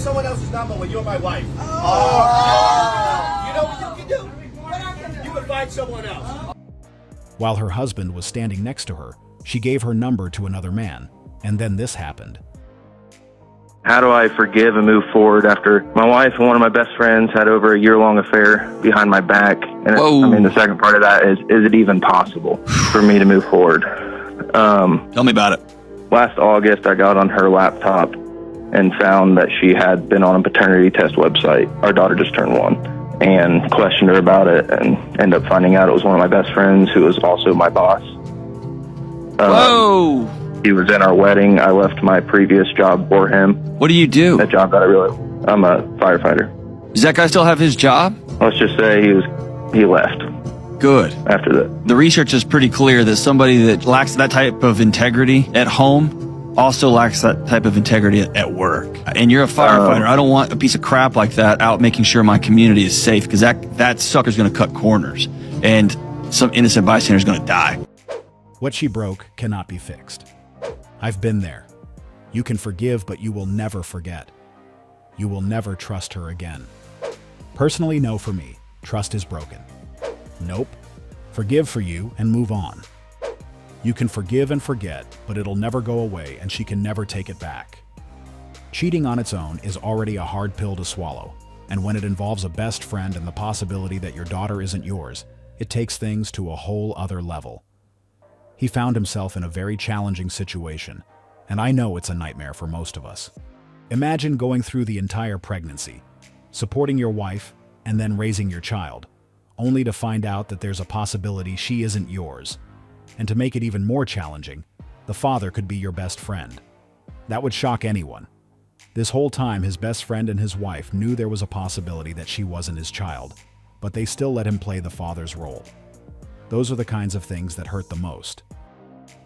get someone else's number when you're my wife? You know what you can do? You can find someone else. While her husband was standing next to her, she gave her number to another man, and then this happened. How do I forgive and move forward after my wife and one of my best friends had over a year-long affair behind my back? And Whoa. I mean, the second part of that is it even possible for me to move forward? Tell me about it. Last August, I got on her laptop and found that she had been on a paternity test website. Our daughter just turned 1, and questioned her about it, and ended up finding out it was one of my best friends who was also my boss. Whoa! He was in our wedding. I left my previous job for him. What do you do? That job that I'm a firefighter. Does that guy still have his job? Let's just say he left Good. after that. The research is pretty clear that somebody that lacks that type of integrity at home also lacks that type of integrity at work. And you're a firefighter. I don't want a piece of crap like that out making sure my community is safe, because that sucker's going to cut corners and some innocent bystander's going to die. What she broke cannot be fixed. I've been there. You can forgive, but you will never forget. You will never trust her again. Personally, no for me. Trust is broken. Nope. Forgive for you and move on. You can forgive and forget, but it'll never go away and she can never take it back. Cheating on its own is already a hard pill to swallow, and when it involves a best friend and the possibility that your daughter isn't yours, it takes things to a whole other level. He found himself in a very challenging situation, and I know it's a nightmare for most of us. Imagine going through the entire pregnancy, supporting your wife, and then raising your child, only to find out that there's a possibility she isn't yours. And to make it even more challenging, the father could be your best friend. That would shock anyone. This whole time, his best friend and his wife knew there was a possibility that she wasn't his child, but they still let him play the father's role. Those are the kinds of things that hurt the most.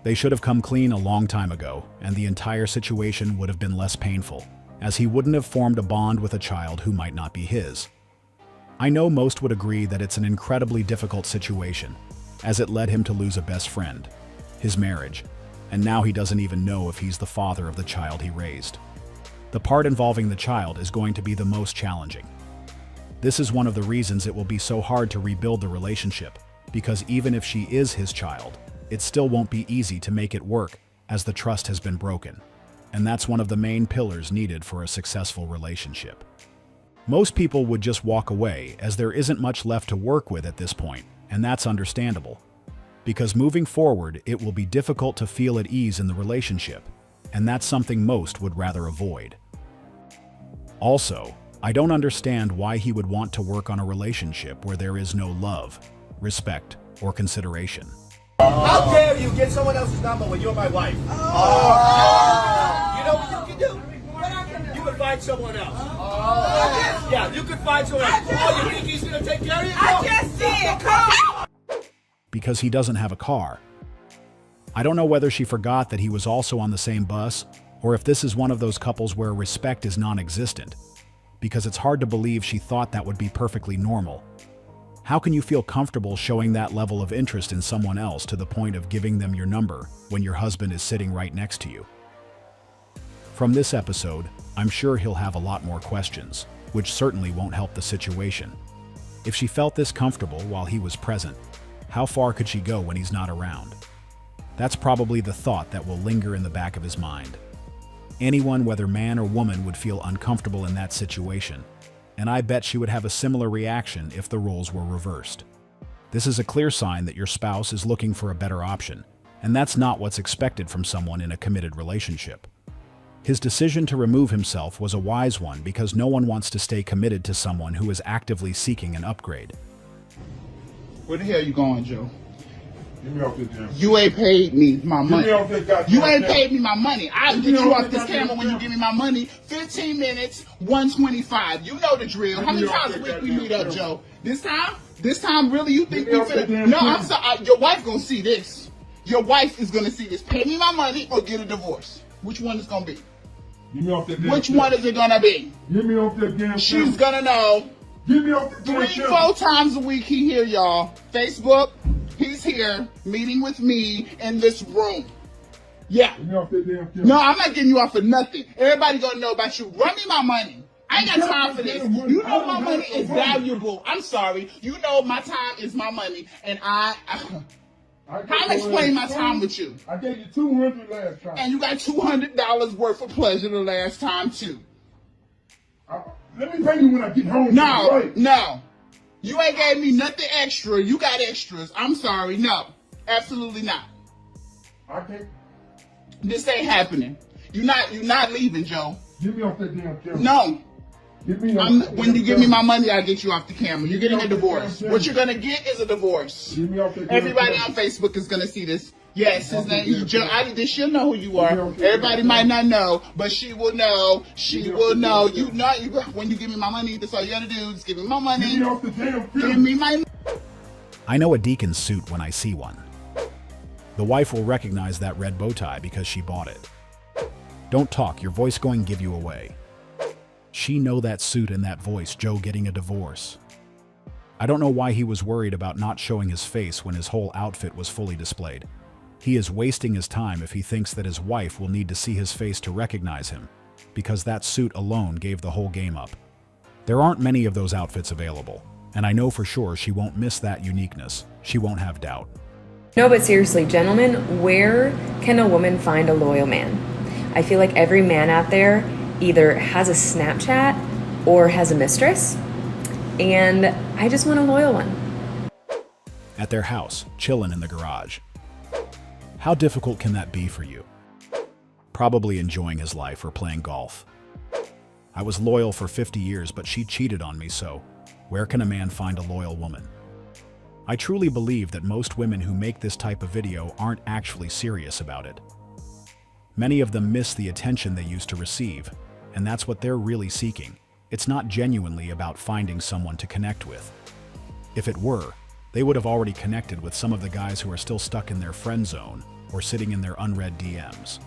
They should have come clean a long time ago, and the entire situation would have been less painful, as he wouldn't have formed a bond with a child who might not be his. I know most would agree that it's an incredibly difficult situation, as it led him to lose a best friend, his marriage, and now he doesn't even know if he's the father of the child he raised. The part involving the child is going to be the most challenging. This is one of the reasons it will be so hard to rebuild the relationship, because even if she is his child, it still won't be easy to make it work, as the trust has been broken. And that's one of the main pillars needed for a successful relationship. Most people would just walk away, as there isn't much left to work with at this point, and that's understandable. Because moving forward, it will be difficult to feel at ease in the relationship, and that's something most would rather avoid. Also, I don't understand why he would want to work on a relationship where there is no love, respect, or consideration. How dare you get someone else's number when you're my wife? You know what you can do? You can find someone else. Yeah, you can find someone else. You think he's going to take care of you? I just said, come. Because he doesn't have a car. I don't know whether she forgot that he was also on the same bus, or if this is one of those couples where respect is non-existent, because it's hard to believe she thought that would be perfectly normal. How can you feel comfortable showing that level of interest in someone else to the point of giving them your number when your husband is sitting right next to you? From this episode, I'm sure he'll have a lot more questions, which certainly won't help the situation. If she felt this comfortable while he was present, how far could she go when he's not around? That's probably the thought that will linger in the back of his mind. Anyone, whether man or woman, would feel uncomfortable in that situation, and I bet she would have a similar reaction if the roles were reversed. This is a clear sign that your spouse is looking for a better option, and that's not what's expected from someone in a committed relationship. His decision to remove himself was a wise one, because no one wants to stay committed to someone who is actively seeking an upgrade. Where the hell you going, Joe? Get me off this damn. You ain't paid me my money. Get me off this goddamn. You ain't damn. paid me my money. I'll get you off this camera when you give me my money. 15 minutes, 125. You know the drill. How many times a week we meet up, Joe? This time? This time, really? You think we finna? No, I'm sorry. Your wife gonna see this. Your wife is gonna see this. Pay me my money or get a divorce. Which one is gonna be? Get me off that damn. Which one is it gonna be? Get me off that damn. She's gonna know. Get me off that damn. 3-4 times a week he here, y'all. Facebook, he's here meeting with me in this room. Yeah. Get me off that damn. No, I'm not getting you off for nothing. Everybody gonna know about you. Run me my money. I ain't got time for this. You know my money is valuable. I'm sorry. You know my time is my money, and how I explain my time with you? I gave you $200 last time. And you got $200 worth of pleasure the last time too. Let me pay you when I get home. No, Right? no. You ain't gave me nothing extra. You got extras. I'm sorry. No, absolutely not. I can't. This ain't happening. You're not leaving, Joe. Get me off that damn camera. No. Get me off When you give me my money, I'll get you off the camera. You're getting a divorce. What you're gonna get is a divorce. Get me off that damn Everybody camera. on Facebook is gonna see this. Yes, his name is Joe. She'll know who you are. Everybody might not know, but she will know. She will know. You know, when you give me my money, that's all you gotta do. Just give me my money. Get me off the damn camera. Give me my. I know a deacon's suit when I see one. The wife will recognize that red bow tie because she bought it. Don't talk, your voice going give you away. She know that suit and that voice, Joe getting a divorce. I don't know why he was worried about not showing his face when his whole outfit was fully displayed. He is wasting his time if he thinks that his wife will need to see his face to recognize him, because that suit alone gave the whole game up. There aren't many of those outfits available, and I know for sure she won't miss that uniqueness. She won't have doubt. No, but seriously, gentlemen, where can a woman find a loyal man? I feel like every man out there either has a Snapchat or has a mistress, and I just want a loyal one. At their house, chillin' in the garage. How difficult can that be for you? Probably enjoying his life or playing golf. I was loyal for 50 years, but she cheated on me, so where can a man find a loyal woman? I truly believe that most women who make this type of video aren't actually serious about it. Many of them miss the attention they used to receive, and that's what they're really seeking. It's not genuinely about finding someone to connect with. If it were, they would have already connected with some of the guys who are still stuck in their friend zone or sitting in their unread DMs.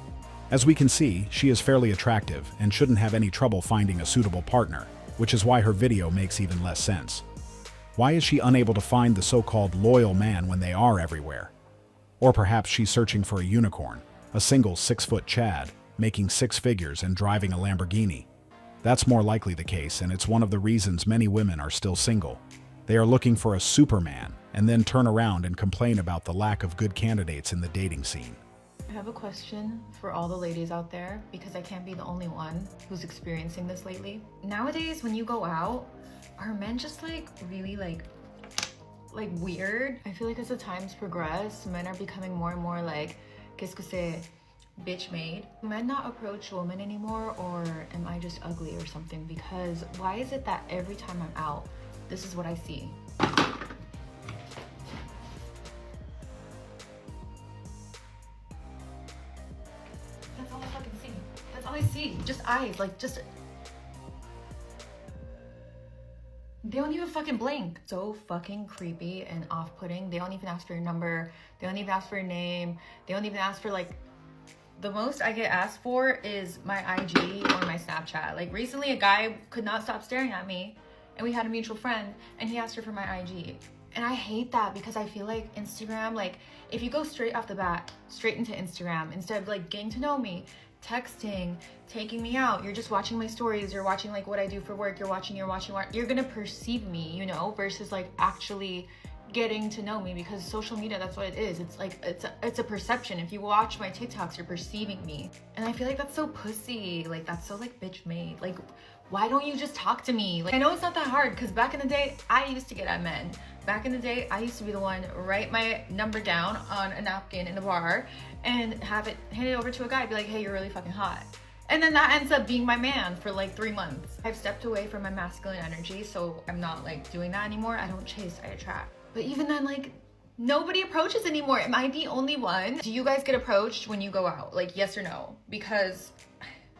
As we can see, she is fairly attractive and shouldn't have any trouble finding a suitable partner, which is why her video makes even less sense. Why is she unable to find the so-called loyal man when they are everywhere? Or perhaps she's searching for a unicorn, a single 6-foot Chad, making 6 figures and driving a Lamborghini. That's more likely the case, and it's one of the reasons many women are still single. They are looking for a Superman and then turn around and complain about the lack of good candidates in the dating scene. I have a question for all the ladies out there, because I can't be the only one who's experiencing this lately. Nowadays, when you go out, are men just really weird? I feel like as the times progress, men are becoming more and more like, qu'est-ce que c'est, bitch made. Men not approach women anymore, or am I just ugly or something? Because why is it that every time I'm out, this is what I see? That's all I fucking see. That's all I see. Just eyes, they don't even fucking blink. So fucking creepy and off-putting. They don't even ask for your number. They don't even ask for your name. They don't even ask for the most I get asked for is my IG or my Snapchat. Recently a guy could not stop staring at me, and we had a mutual friend, and he asked her for my IG. And I hate that, because I feel like Instagram, if you go straight off the bat, straight into Instagram, instead of getting to know me, texting, taking me out, you're just watching my stories, you're watching what I do for work, you're watching, you're gonna perceive me, versus actually getting to know me, because social media, that's what it is. It's a perception. If you watch my TikToks, you're perceiving me. And I feel like that's so pussy, that's so bitch made. Why don't you just talk to me? I know it's not that hard, because back in the day, I used to get at men. Back in the day, I used to be the one write my number down on a napkin in the bar and have it handed over to a guy, be like, hey, you're really fucking hot. And then that ends up being my man for 3 months. I've stepped away from my masculine energy, so I'm not doing that anymore. I don't chase, I attract. But even then, nobody approaches anymore. Am I the only one? Do you guys get approached when you go out? Yes or no? Because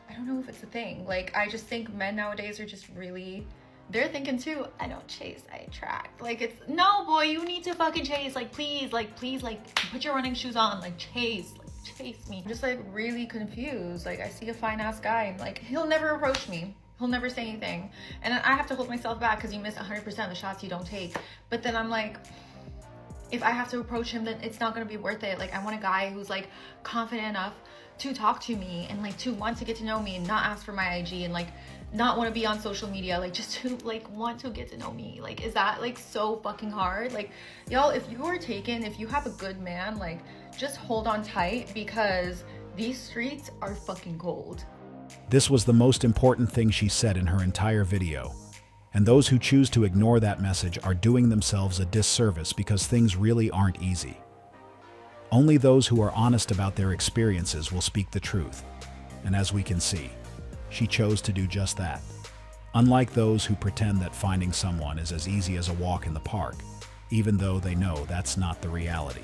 I don't know if it's a thing. I just think men nowadays are just really, they're thinking too, I don't chase, I attract. It's, no boy, you need to fucking chase. Please, put your running shoes on, chase me. I'm just really confused. I see a fine ass guy and he'll never approach me. He'll never say anything. And then I have to hold myself back because you miss 100% of the shots you don't take. But then I'm if I have to approach him, then it's not gonna be worth it. I want a guy who's confident enough to talk to me and like to want to get to know me and not ask for my IG and like not want to be on social media, like just to like want to get to know me? Like, is that like so fucking hard? Like, y'all, if you are taken, if you have a good man, like just hold on tight, because these streets are fucking cold. This was the most important thing she said in her entire video. And those who choose to ignore that message are doing themselves a disservice, because things really aren't easy. Only those who are honest about their experiences will speak the truth. And as we can see, she chose to do just that. Unlike those who pretend that finding someone is as easy as a walk in the park, even though they know that's not the reality.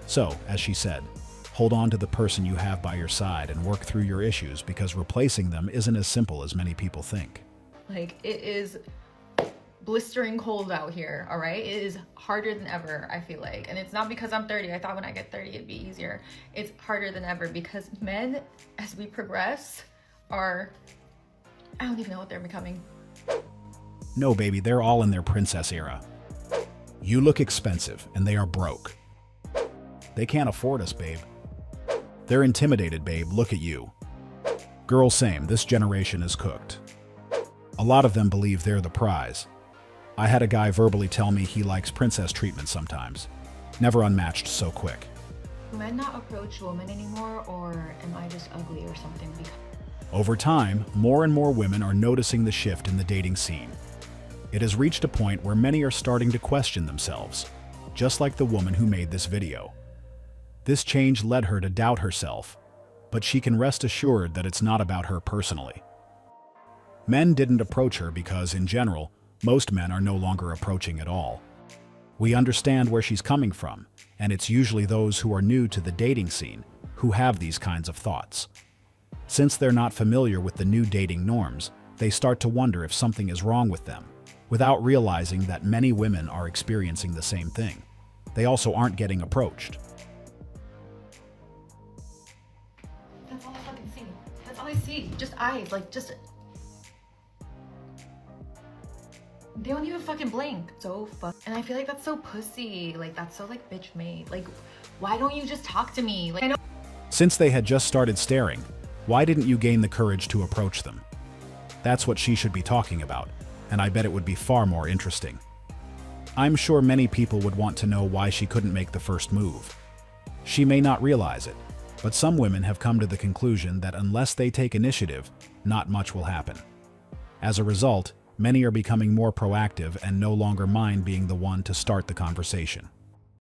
So, as she said, hold on to the person you have by your side and work through your issues, because replacing them isn't as simple as many people think. Like, it is blistering cold out here, all right? It is harder than ever, I feel like. And it's not because I'm 30. I thought when I get 30 it'd be easier. It's harder than ever because men, as we progress, are, I don't even know what they're becoming. No, baby, they're all in their princess era. You look expensive, and they are broke. They can't afford us, babe. They're intimidated, babe, look at you. Girl, same, this generation is cooked. A lot of them believe they're the prize. I had a guy verbally tell me he likes princess treatment sometimes. Never unmatched so quick. Do men not approach women anymore, or am I just ugly or something? Over time, more and more women are noticing the shift in the dating scene. It has reached a point where many are starting to question themselves, just like the woman who made this video. This change led her to doubt herself, but she can rest assured that it's not about her personally. Men didn't approach her because, in general, most men are no longer approaching at all. We understand where she's coming from, and it's usually those who are new to the dating scene who have these kinds of thoughts. Since they're not familiar with the new dating norms, they start to wonder if something is wrong with them, without realizing that many women are experiencing the same thing. They also aren't getting approached. That's all I fucking see. That's all I see. Just eyes, like just... They don't even fucking blink. So and I feel like that's so pussy. Like, that's so like bitch made. Like, why don't you just talk to me? Like, I know. Since they had just started staring, why didn't you gain the courage to approach them? That's what she should be talking about, and I bet it would be far more interesting. I'm sure many people would want to know why she couldn't make the first move. She may not realize it, but some women have come to the conclusion that unless they take initiative, not much will happen. As a result, many are becoming more proactive and no longer mind being the one to start the conversation.